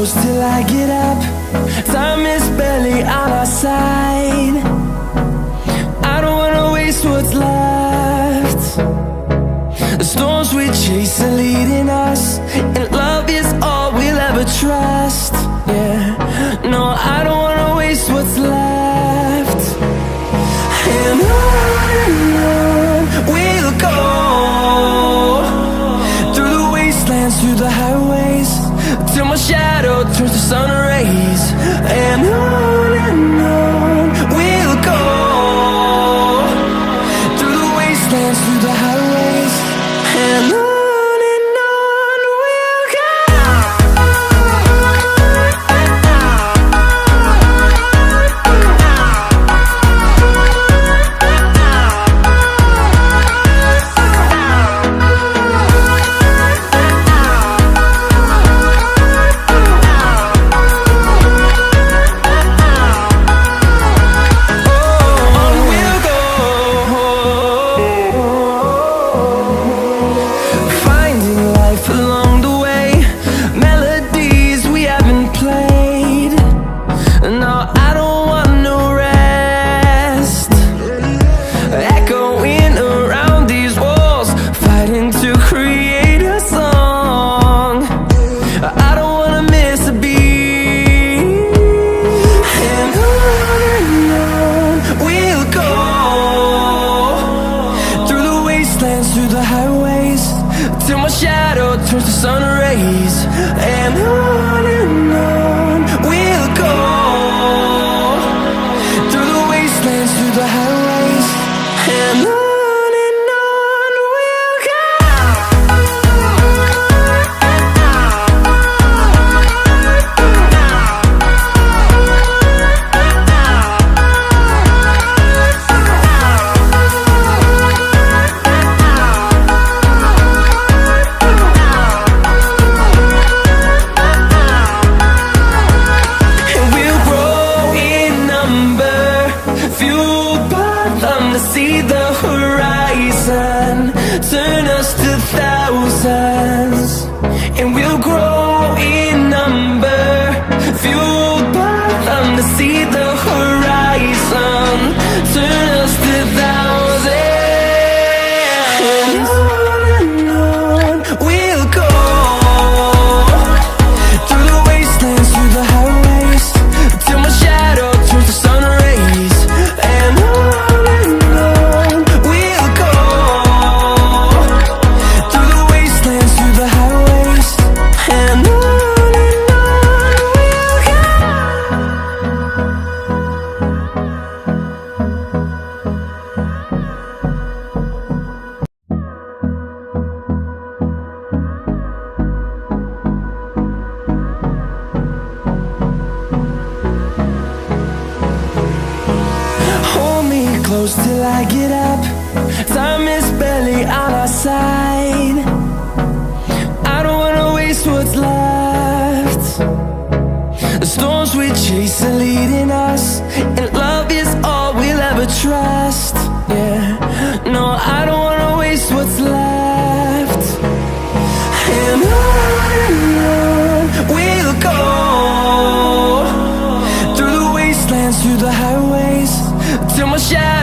close till I get up. Time is barely on our side. I don't wanna waste what's left. The storms we chase are leading us, and love is all we'll ever trust. Yeah, no, I don't wanna waste what's left. And on we'll go, through the wastelands, through the highways, till my shadow turns to sun rays. And on we'll go, through the wastelands, through the highways, and on we'll go. Through the highways, till my shadow turns to sun rays. And on we'll go, through the wastelands, through the highways, and on we'll go. See the horizon, turn us to thousands, and we'll grow in number, fueled by them. To see the horizon, turn us to thousands, and on we'll go, through the wastelands, through the highways, till my shadow turns to sun rays. And close till I get up. Time is barely on our side. I don't wanna waste what's left. The storms we chase are leading us, and love is all we'll ever trust. Yeah, no, I don't wanna waste what's left. And on we'll go, through the wastelands, through the highways, till my shadow